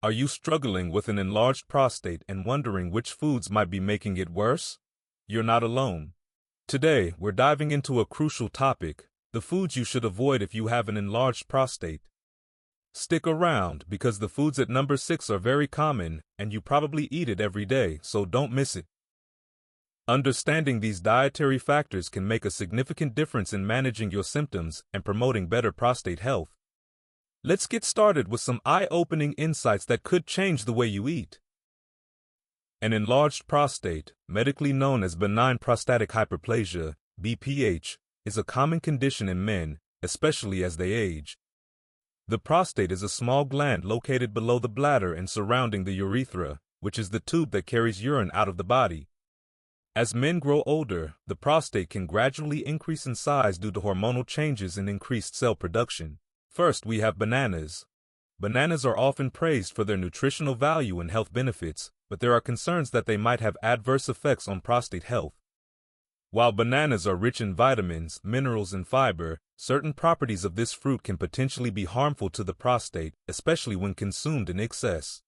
Are you struggling with an enlarged prostate and wondering which foods might be making it worse? You're not alone. Today, we're diving into a crucial topic: the foods you should avoid if you have an enlarged prostate. Stick around, because the foods at number 6 are very common, and you probably eat it every day, so don't miss it. Understanding these dietary factors can make a significant difference in managing your symptoms and promoting better prostate health. Let's get started with some eye-opening insights that could change the way you eat. An enlarged prostate, medically known as benign prostatic hyperplasia, BPH, is a common condition in men, especially as they age. The prostate is a small gland located below the bladder and surrounding the urethra, which is the tube that carries urine out of the body. As men grow older, the prostate can gradually increase in size due to hormonal changes and increased cell production. First, we have bananas. Bananas are often praised for their nutritional value and health benefits, but there are concerns that they might have adverse effects on prostate health. While bananas are rich in vitamins, minerals, and fiber, certain properties of this fruit can potentially be harmful to the prostate, especially when consumed in excess.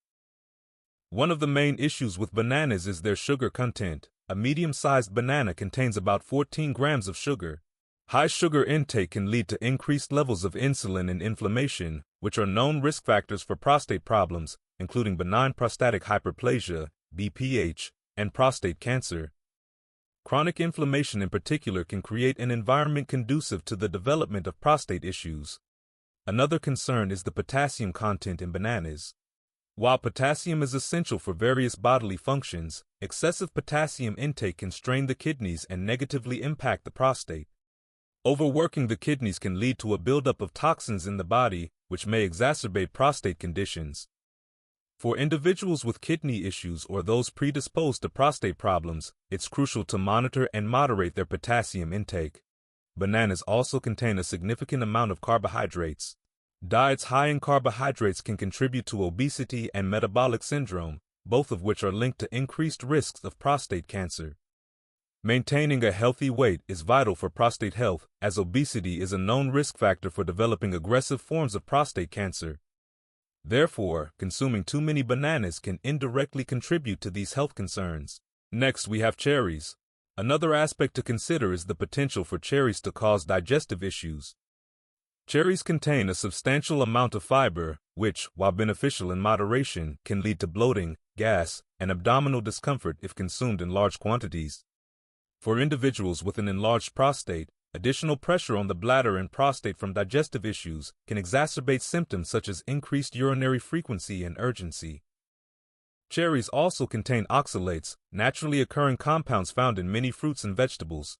One of the main issues with bananas is their sugar content. A medium-sized banana contains about 14 grams of sugar. High sugar intake can lead to increased levels of insulin and inflammation, which are known risk factors for prostate problems, including benign prostatic hyperplasia, BPH, and prostate cancer. Chronic inflammation in particular can create an environment conducive to the development of prostate issues. Another concern is the potassium content in bananas. While potassium is essential for various bodily functions, excessive potassium intake can strain the kidneys and negatively impact the prostate. Overworking the kidneys can lead to a buildup of toxins in the body, which may exacerbate prostate conditions. For individuals with kidney issues or those predisposed to prostate problems, it's crucial to monitor and moderate their potassium intake. Bananas also contain a significant amount of carbohydrates. Diets high in carbohydrates can contribute to obesity and metabolic syndrome, both of which are linked to increased risks of prostate cancer. Maintaining a healthy weight is vital for prostate health, as obesity is a known risk factor for developing aggressive forms of prostate cancer. Therefore, consuming too many bananas can indirectly contribute to these health concerns. Next, we have cherries. Another aspect to consider is the potential for cherries to cause digestive issues. Cherries contain a substantial amount of fiber, which, while beneficial in moderation, can lead to bloating, gas, and abdominal discomfort if consumed in large quantities. For individuals with an enlarged prostate, additional pressure on the bladder and prostate from digestive issues can exacerbate symptoms such as increased urinary frequency and urgency. Cherries also contain oxalates, naturally occurring compounds found in many fruits and vegetables.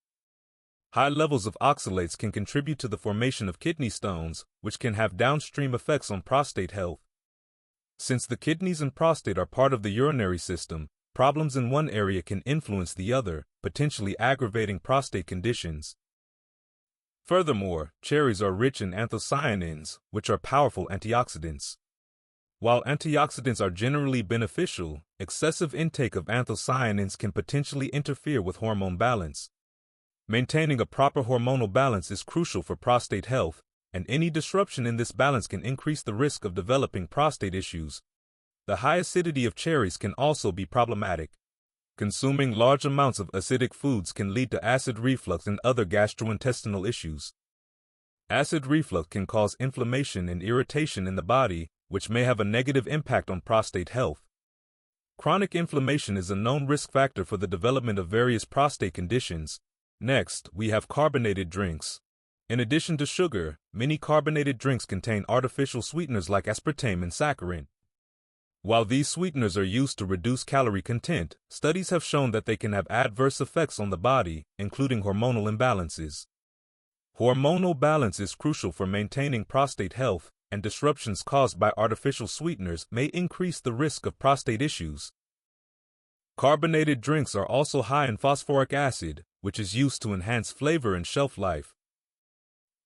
High levels of oxalates can contribute to the formation of kidney stones, which can have downstream effects on prostate health. Since the kidneys and prostate are part of the urinary system, problems in one area can influence the other, potentially aggravating prostate conditions. Furthermore, cherries are rich in anthocyanins, which are powerful antioxidants. While antioxidants are generally beneficial, excessive intake of anthocyanins can potentially interfere with hormone balance. Maintaining a proper hormonal balance is crucial for prostate health, and any disruption in this balance can increase the risk of developing prostate issues. The high acidity of cherries can also be problematic. Consuming large amounts of acidic foods can lead to acid reflux and other gastrointestinal issues. Acid reflux can cause inflammation and irritation in the body, which may have a negative impact on prostate health. Chronic inflammation is a known risk factor for the development of various prostate conditions. Next, we have carbonated drinks. In addition to sugar, many carbonated drinks contain artificial sweeteners like aspartame and saccharin. While these sweeteners are used to reduce calorie content, studies have shown that they can have adverse effects on the body, including hormonal imbalances. Hormonal balance is crucial for maintaining prostate health, and disruptions caused by artificial sweeteners may increase the risk of prostate issues. Carbonated drinks are also high in phosphoric acid, which is used to enhance flavor and shelf life.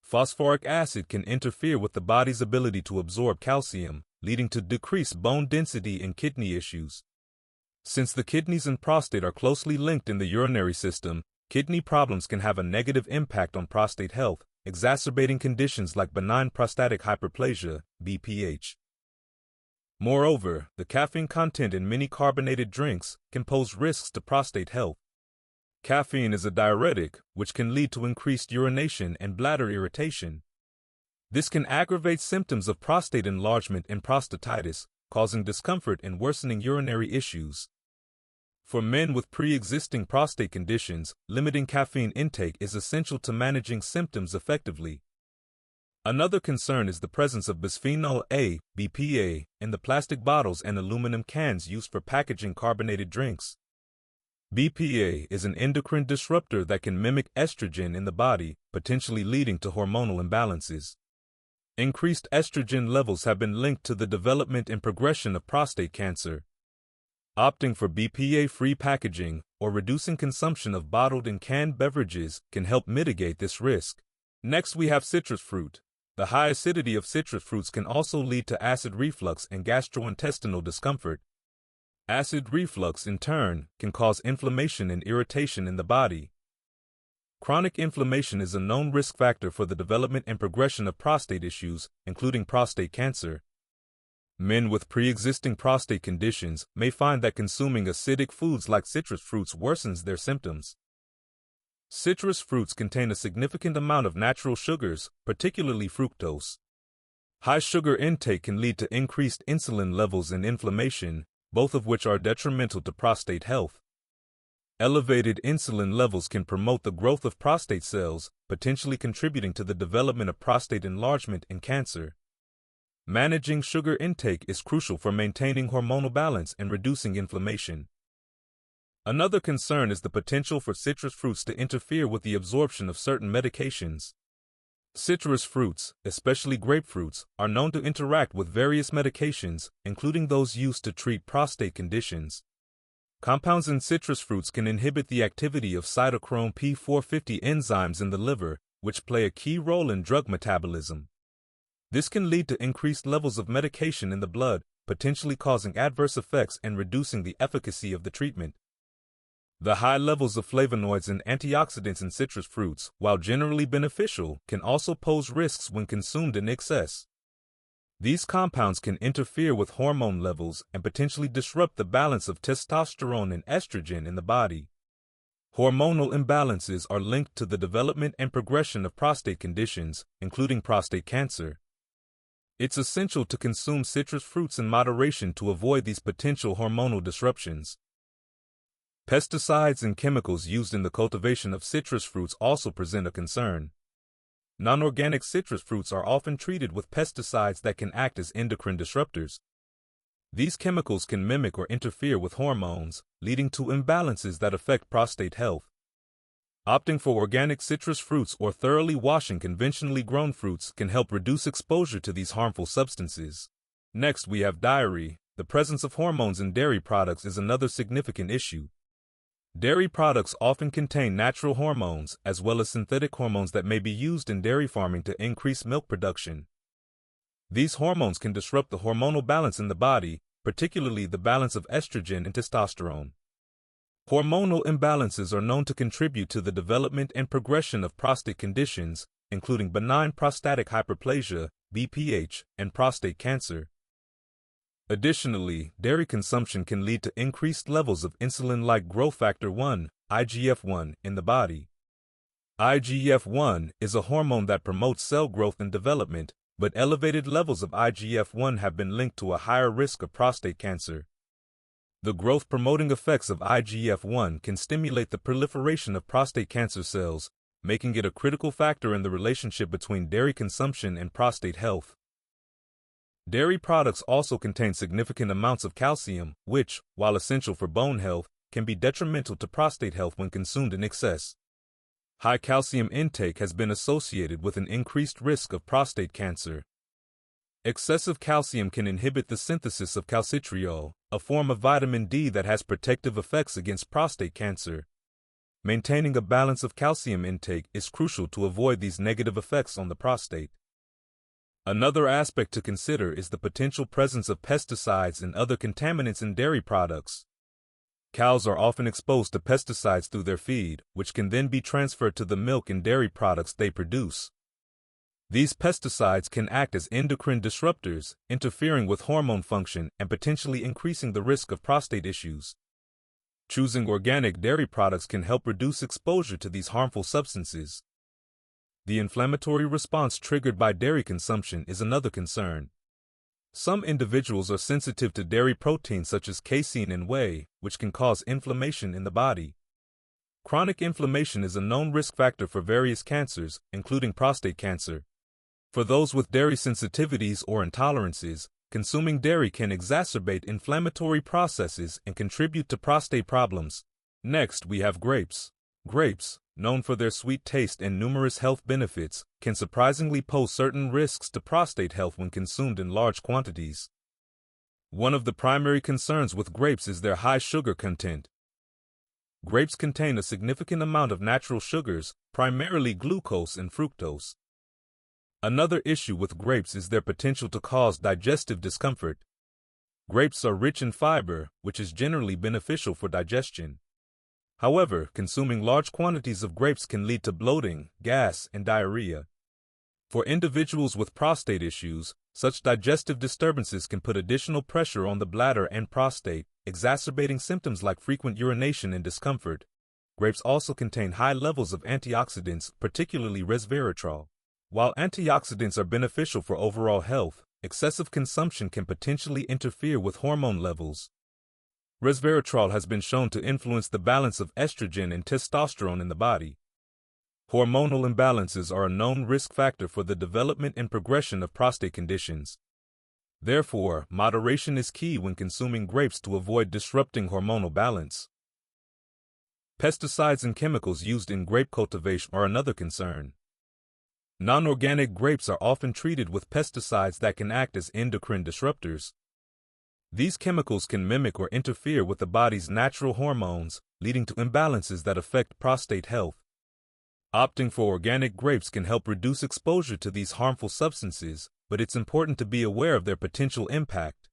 Phosphoric acid can interfere with the body's ability to absorb calcium, leading to decreased bone density and kidney issues. Since the kidneys and prostate are closely linked in the urinary system, kidney problems can have a negative impact on prostate health, exacerbating conditions like benign prostatic hyperplasia, BPH. Moreover, the caffeine content in many carbonated drinks can pose risks to prostate health. Caffeine is a diuretic, which can lead to increased urination and bladder irritation. This can aggravate symptoms of prostate enlargement and prostatitis, causing discomfort and worsening urinary issues. For men with pre-existing prostate conditions, limiting caffeine intake is essential to managing symptoms effectively. Another concern is the presence of bisphenol A, BPA, in the plastic bottles and aluminum cans used for packaging carbonated drinks. BPA is an endocrine disruptor that can mimic estrogen in the body, potentially leading to hormonal imbalances. Increased estrogen levels have been linked to the development and progression of prostate cancer. Opting for BPA-free packaging or reducing consumption of bottled and canned beverages can help mitigate this risk. Next, we have citrus fruit. The high acidity of citrus fruits can also lead to acid reflux and gastrointestinal discomfort. Acid reflux, in turn, can cause inflammation and irritation in the body. Chronic inflammation is a known risk factor for the development and progression of prostate issues, including prostate cancer. Men with pre-existing prostate conditions may find that consuming acidic foods like citrus fruits worsens their symptoms. Citrus fruits contain a significant amount of natural sugars, particularly fructose. High sugar intake can lead to increased insulin levels and inflammation, both of which are detrimental to prostate health. Elevated insulin levels can promote the growth of prostate cells, potentially contributing to the development of prostate enlargement and cancer. Managing sugar intake is crucial for maintaining hormonal balance and reducing inflammation. Another concern is the potential for citrus fruits to interfere with the absorption of certain medications. Citrus fruits, especially grapefruits, are known to interact with various medications, including those used to treat prostate conditions. Compounds in citrus fruits can inhibit the activity of cytochrome P450 enzymes in the liver, which play a key role in drug metabolism. This can lead to increased levels of medication in the blood, potentially causing adverse effects and reducing the efficacy of the treatment. The high levels of flavonoids and antioxidants in citrus fruits, while generally beneficial, can also pose risks when consumed in excess. These compounds can interfere with hormone levels and potentially disrupt the balance of testosterone and estrogen in the body. Hormonal imbalances are linked to the development and progression of prostate conditions, including prostate cancer. It's essential to consume citrus fruits in moderation to avoid these potential hormonal disruptions. Pesticides and chemicals used in the cultivation of citrus fruits also present a concern. Non-organic citrus fruits are often treated with pesticides that can act as endocrine disruptors. These chemicals can mimic or interfere with hormones, leading to imbalances that affect prostate health. Opting for organic citrus fruits or thoroughly washing conventionally grown fruits can help reduce exposure to these harmful substances. Next, we have dairy. The presence of hormones in dairy products is another significant issue. Dairy products often contain natural hormones, as well as synthetic hormones that may be used in dairy farming to increase milk production. These hormones can disrupt the hormonal balance in the body, particularly the balance of estrogen and testosterone. Hormonal imbalances are known to contribute to the development and progression of prostate conditions, including benign prostatic hyperplasia, BPH, and prostate cancer. Additionally, dairy consumption can lead to increased levels of insulin-like growth factor 1, IGF-1, in the body. IGF-1 is a hormone that promotes cell growth and development, but elevated levels of IGF-1 have been linked to a higher risk of prostate cancer. The growth-promoting effects of IGF-1 can stimulate the proliferation of prostate cancer cells, making it a critical factor in the relationship between dairy consumption and prostate health. Dairy products also contain significant amounts of calcium, which, while essential for bone health, can be detrimental to prostate health when consumed in excess. High calcium intake has been associated with an increased risk of prostate cancer. Excessive calcium can inhibit the synthesis of calcitriol, a form of vitamin D that has protective effects against prostate cancer. Maintaining a balance of calcium intake is crucial to avoid these negative effects on the prostate. Another aspect to consider is the potential presence of pesticides and other contaminants in dairy products. Cows are often exposed to pesticides through their feed, which can then be transferred to the milk and dairy products they produce. These pesticides can act as endocrine disruptors, interfering with hormone function and potentially increasing the risk of prostate issues. Choosing organic dairy products can help reduce exposure to these harmful substances. The inflammatory response triggered by dairy consumption is another concern. Some individuals are sensitive to dairy proteins such as casein and whey, which can cause inflammation in the body. Chronic inflammation is a known risk factor for various cancers, including prostate cancer. For those with dairy sensitivities or intolerances, consuming dairy can exacerbate inflammatory processes and contribute to prostate problems. Next, we have grapes. Grapes, known for their sweet taste and numerous health benefits, can surprisingly pose certain risks to prostate health when consumed in large quantities. One of the primary concerns with grapes is their high sugar content. Grapes contain a significant amount of natural sugars, primarily glucose and fructose. Another issue with grapes is their potential to cause digestive discomfort. Grapes are rich in fiber, which is generally beneficial for digestion. However, consuming large quantities of grapes can lead to bloating, gas, and diarrhea. For individuals with prostate issues, such digestive disturbances can put additional pressure on the bladder and prostate, exacerbating symptoms like frequent urination and discomfort. Grapes also contain high levels of antioxidants, particularly resveratrol. While antioxidants are beneficial for overall health, excessive consumption can potentially interfere with hormone levels. Resveratrol has been shown to influence the balance of estrogen and testosterone in the body. Hormonal imbalances are a known risk factor for the development and progression of prostate conditions. Therefore, moderation is key when consuming grapes to avoid disrupting hormonal balance. Pesticides and chemicals used in grape cultivation are another concern. Non-organic grapes are often treated with pesticides that can act as endocrine disruptors. These chemicals can mimic or interfere with the body's natural hormones, leading to imbalances that affect prostate health. Opting for organic grapes can help reduce exposure to these harmful substances, but it's important to be aware of their potential impact.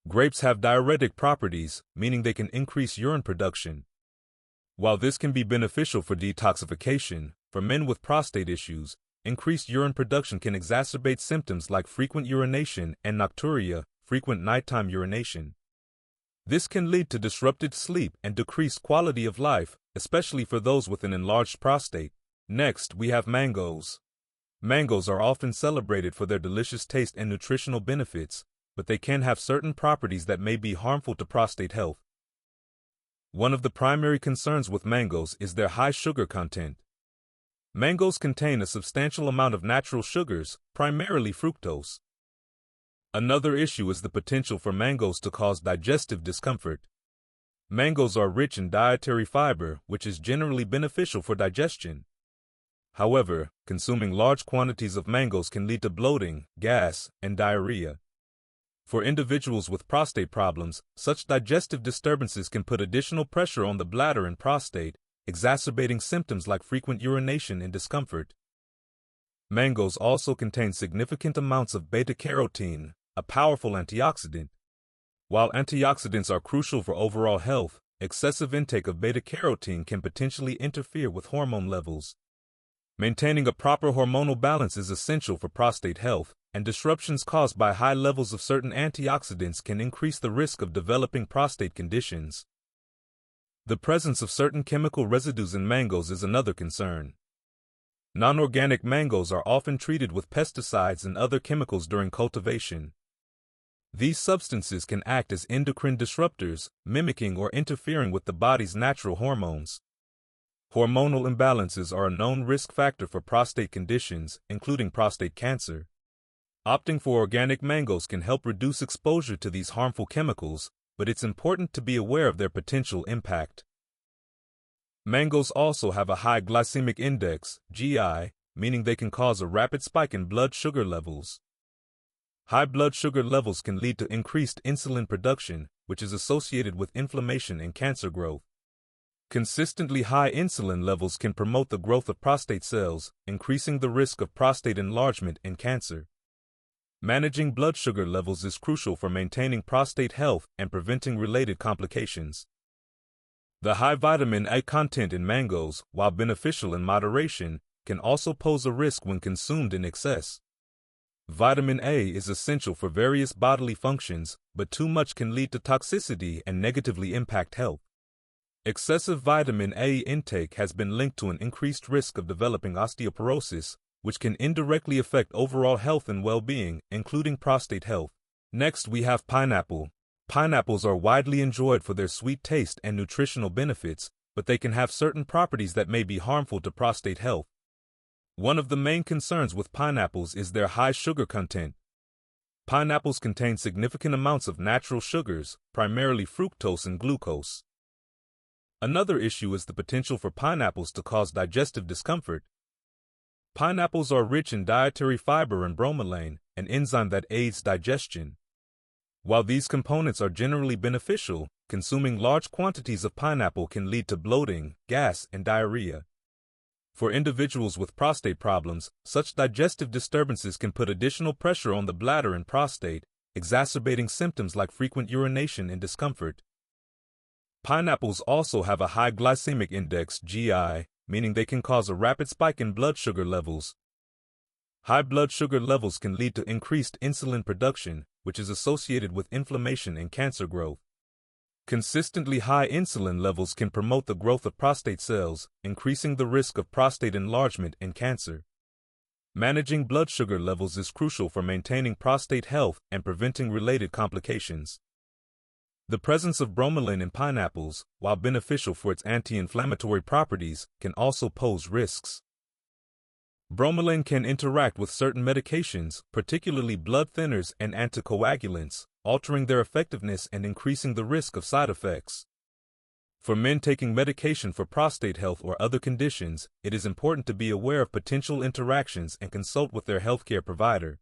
Grapes have diuretic properties, meaning they can increase urine production. While this can be beneficial for detoxification, for men with prostate issues, increased urine production can exacerbate symptoms like frequent urination and nocturia, frequent nighttime urination. This can lead to disrupted sleep and decreased quality of life, especially for those with an enlarged prostate. Next, we have mangoes. Mangoes are often celebrated for their delicious taste and nutritional benefits, but they can have certain properties that may be harmful to prostate health. One of the primary concerns with mangoes is their high sugar content. Mangoes contain a substantial amount of natural sugars, primarily fructose. Another issue is the potential for mangoes to cause digestive discomfort. Mangoes are rich in dietary fiber, which is generally beneficial for digestion. However, consuming large quantities of mangoes can lead to bloating, gas, and diarrhea. For individuals with prostate problems, such digestive disturbances can put additional pressure on the bladder and prostate, exacerbating symptoms like frequent urination and discomfort. Mangoes also contain significant amounts of beta-carotene, a powerful antioxidant. While antioxidants are crucial for overall health, excessive intake of beta-carotene can potentially interfere with hormone levels. Maintaining a proper hormonal balance is essential for prostate health, and disruptions caused by high levels of certain antioxidants can increase the risk of developing prostate conditions. The presence of certain chemical residues in mangoes is another concern. Non-organic mangoes are often treated with pesticides and other chemicals during cultivation. These substances can act as endocrine disruptors, mimicking or interfering with the body's natural hormones. Hormonal imbalances are a known risk factor for prostate conditions, including prostate cancer. Opting for organic mangoes can help reduce exposure to these harmful chemicals, but it's important to be aware of their potential impact. Mangoes also have a high glycemic index, GI, meaning they can cause a rapid spike in blood sugar levels. High blood sugar levels can lead to increased insulin production, which is associated with inflammation and cancer growth. Consistently high insulin levels can promote the growth of prostate cells, increasing the risk of prostate enlargement and cancer. Managing blood sugar levels is crucial for maintaining prostate health and preventing related complications. The high vitamin A content in mangoes, while beneficial in moderation, can also pose a risk when consumed in excess. Vitamin A is essential for various bodily functions, but too much can lead to toxicity and negatively impact health. Excessive vitamin A intake has been linked to an increased risk of developing osteoporosis, which can indirectly affect overall health and well-being, including prostate health. Next, we have pineapple. Pineapples are widely enjoyed for their sweet taste and nutritional benefits, but they can have certain properties that may be harmful to prostate health. One of the main concerns with pineapples is their high sugar content. Pineapples contain significant amounts of natural sugars, primarily fructose and glucose. Another issue is the potential for pineapples to cause digestive discomfort. Pineapples are rich in dietary fiber and bromelain, an enzyme that aids digestion. While these components are generally beneficial, consuming large quantities of pineapple can lead to bloating, gas, and diarrhea. For individuals with prostate problems, such digestive disturbances can put additional pressure on the bladder and prostate, exacerbating symptoms like frequent urination and discomfort. Pineapples also have a high glycemic index, GI, meaning they can cause a rapid spike in blood sugar levels. High blood sugar levels can lead to increased insulin production, which is associated with inflammation and cancer growth. Consistently high insulin levels can promote the growth of prostate cells, increasing the risk of prostate enlargement and cancer. Managing blood sugar levels is crucial for maintaining prostate health and preventing related complications. The presence of bromelain in pineapples, while beneficial for its anti-inflammatory properties, can also pose risks. Bromelain can interact with certain medications, particularly blood thinners and anticoagulants, altering their effectiveness and increasing the risk of side effects. For men taking medication for prostate health or other conditions, it is important to be aware of potential interactions and consult with their healthcare provider.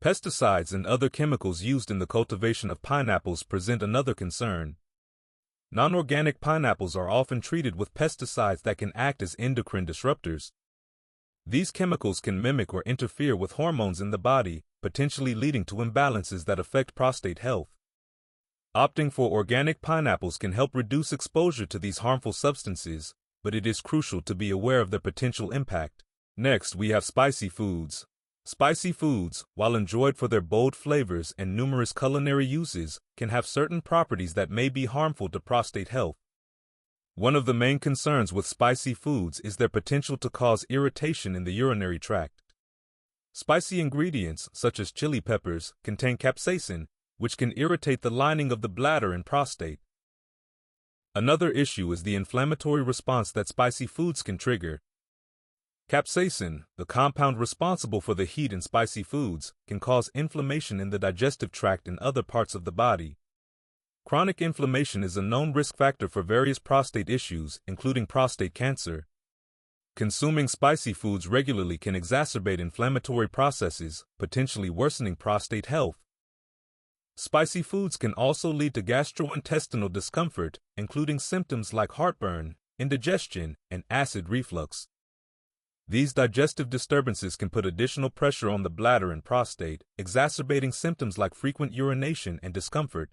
Pesticides and other chemicals used in the cultivation of pineapples present another concern. Non-organic pineapples are often treated with pesticides that can act as endocrine disruptors. These chemicals can mimic or interfere with hormones in the body, potentially leading to imbalances that affect prostate health. Opting for organic pineapples can help reduce exposure to these harmful substances, but it is crucial to be aware of their potential impact. Next, we have spicy foods. Spicy foods, while enjoyed for their bold flavors and numerous culinary uses, can have certain properties that may be harmful to prostate health. One of the main concerns with spicy foods is their potential to cause irritation in the urinary tract. Spicy ingredients, such as chili peppers, contain capsaicin, which can irritate the lining of the bladder and prostate. Another issue is the inflammatory response that spicy foods can trigger. Capsaicin, the compound responsible for the heat in spicy foods, can cause inflammation in the digestive tract and other parts of the body. Chronic inflammation is a known risk factor for various prostate issues, including prostate cancer. Consuming spicy foods regularly can exacerbate inflammatory processes, potentially worsening prostate health. Spicy foods can also lead to gastrointestinal discomfort, including symptoms like heartburn, indigestion, and acid reflux. These digestive disturbances can put additional pressure on the bladder and prostate, exacerbating symptoms like frequent urination and discomfort.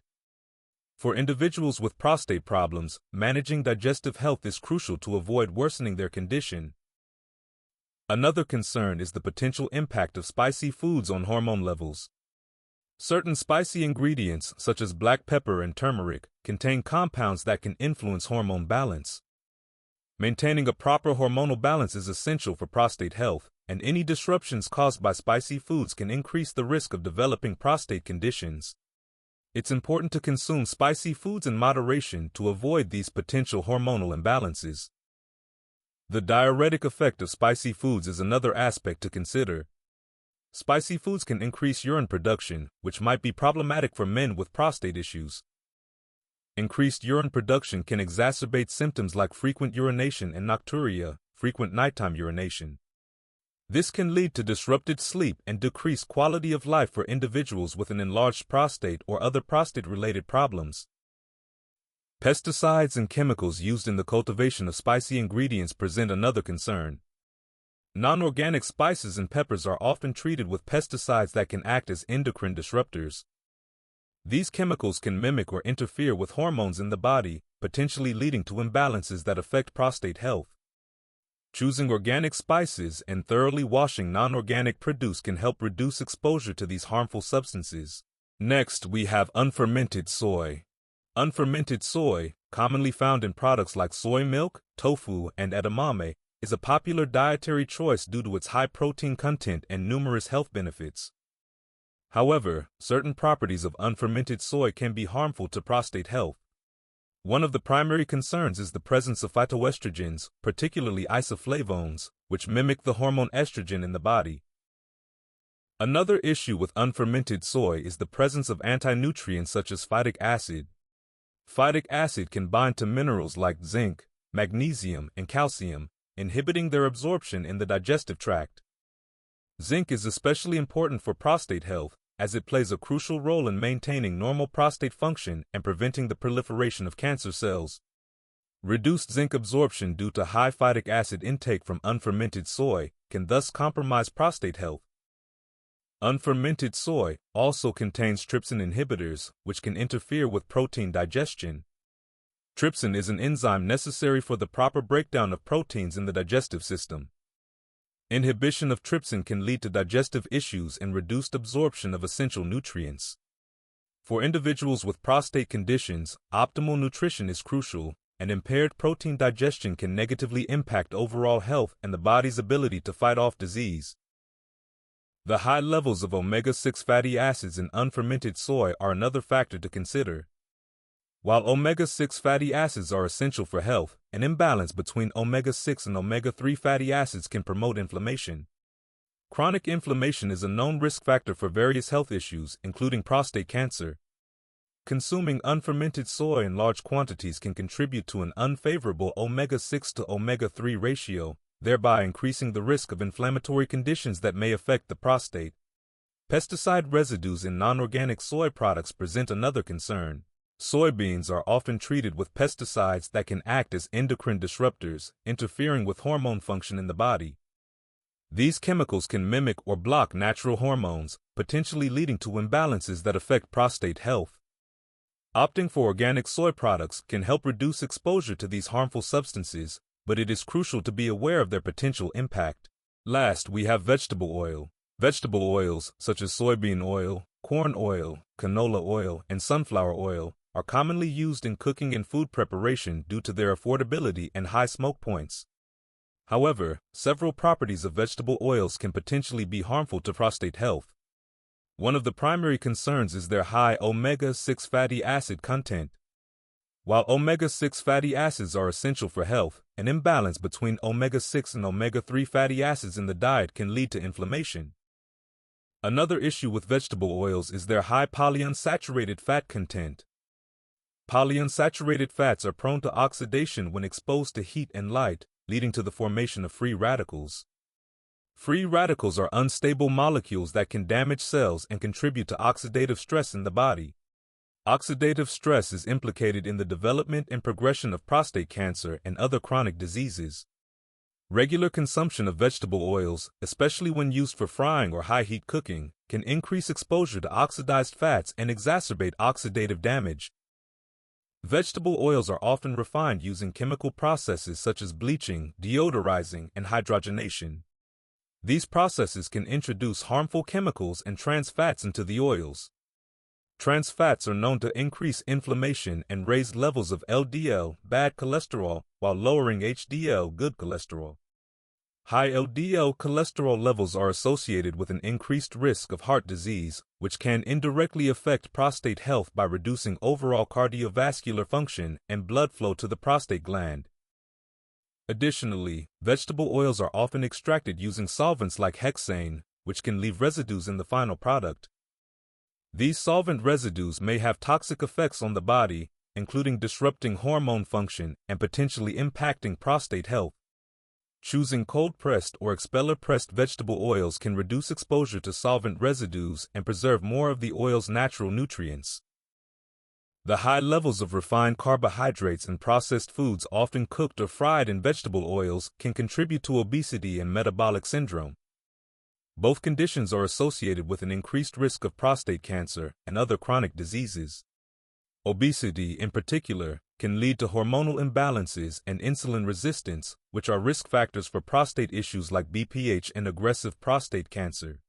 For individuals with prostate problems, managing digestive health is crucial to avoid worsening their condition. Another concern is the potential impact of spicy foods on hormone levels. Certain spicy ingredients, such as black pepper and turmeric, contain compounds that can influence hormone balance. Maintaining a proper hormonal balance is essential for prostate health, and any disruptions caused by spicy foods can increase the risk of developing prostate conditions. It's important to consume spicy foods in moderation to avoid these potential hormonal imbalances. The diuretic effect of spicy foods is another aspect to consider. Spicy foods can increase urine production, which might be problematic for men with prostate issues. Increased urine production can exacerbate symptoms like frequent urination and nocturia, frequent nighttime urination. This can lead to disrupted sleep and decreased quality of life for individuals with an enlarged prostate or other prostate-related problems. Pesticides and chemicals used in the cultivation of spicy ingredients present another concern. Non-organic spices and peppers are often treated with pesticides that can act as endocrine disruptors. These chemicals can mimic or interfere with hormones in the body, potentially leading to imbalances that affect prostate health. Choosing organic spices and thoroughly washing non-organic produce can help reduce exposure to these harmful substances. Next, we have unfermented soy. Unfermented soy, commonly found in products like soy milk, tofu, and edamame, is a popular dietary choice due to its high protein content and numerous health benefits. However, certain properties of unfermented soy can be harmful to prostate health. One of the primary concerns is the presence of phytoestrogens, particularly isoflavones, which mimic the hormone estrogen in the body. Another issue with unfermented soy is the presence of anti-nutrients such as phytic acid. Phytic acid can bind to minerals like zinc, magnesium, and calcium, inhibiting their absorption in the digestive tract. Zinc is especially important for prostate health, as it plays a crucial role in maintaining normal prostate function and preventing the proliferation of cancer cells. Reduced zinc absorption due to high phytic acid intake from unfermented soy can thus compromise prostate health. Unfermented soy also contains trypsin inhibitors, which can interfere with protein digestion. Trypsin is an enzyme necessary for the proper breakdown of proteins in the digestive system. Inhibition of trypsin can lead to digestive issues and reduced absorption of essential nutrients. For individuals with prostate conditions, optimal nutrition is crucial, and impaired protein digestion can negatively impact overall health and the body's ability to fight off disease. The high levels of omega-6 fatty acids in unfermented soy are another factor to consider. While omega-6 fatty acids are essential for health, an imbalance between omega-6 and omega-3 fatty acids can promote inflammation. Chronic inflammation is a known risk factor for various health issues, including prostate cancer. Consuming unfermented soy in large quantities can contribute to an unfavorable omega-6 to omega-3 ratio, thereby increasing the risk of inflammatory conditions that may affect the prostate. Pesticide residues in non-organic soy products present another concern. Soybeans are often treated with pesticides that can act as endocrine disruptors, interfering with hormone function in the body. These chemicals can mimic or block natural hormones, potentially leading to imbalances that affect prostate health. Opting for organic soy products can help reduce exposure to these harmful substances, but it is crucial to be aware of their potential impact. Last, we have vegetable oil. Vegetable oils, such as soybean oil, corn oil, canola oil, and sunflower oil, are commonly used in cooking and food preparation due to their affordability and high smoke points. However, several properties of vegetable oils can potentially be harmful to prostate health. One of the primary concerns is their high omega-6 fatty acid content. While omega-6 fatty acids are essential for health, an imbalance between omega-6 and omega-3 fatty acids in the diet can lead to inflammation. Another issue with vegetable oils is their high polyunsaturated fat content. Polyunsaturated fats are prone to oxidation when exposed to heat and light, leading to the formation of free radicals. Free radicals are unstable molecules that can damage cells and contribute to oxidative stress in the body. Oxidative stress is implicated in the development and progression of prostate cancer and other chronic diseases. Regular consumption of vegetable oils, especially when used for frying or high-heat cooking, can increase exposure to oxidized fats and exacerbate oxidative damage. Vegetable oils are often refined using chemical processes such as bleaching, deodorizing, and hydrogenation. These processes can introduce harmful chemicals and trans fats into the oils. Trans fats are known to increase inflammation and raise levels of LDL, bad cholesterol, while lowering HDL, good cholesterol. High LDL cholesterol levels are associated with an increased risk of heart disease, which can indirectly affect prostate health by reducing overall cardiovascular function and blood flow to the prostate gland. Additionally, vegetable oils are often extracted using solvents like hexane, which can leave residues in the final product. These solvent residues may have toxic effects on the body, including disrupting hormone function and potentially impacting prostate health. Choosing cold-pressed or expeller-pressed vegetable oils can reduce exposure to solvent residues and preserve more of the oil's natural nutrients. The high levels of refined carbohydrates and processed foods often cooked or fried in vegetable oils can contribute to obesity and metabolic syndrome. Both conditions are associated with an increased risk of prostate cancer and other chronic diseases. Obesity, in particular, can lead to hormonal imbalances and insulin resistance, which are risk factors for prostate issues like BPH and aggressive prostate cancer.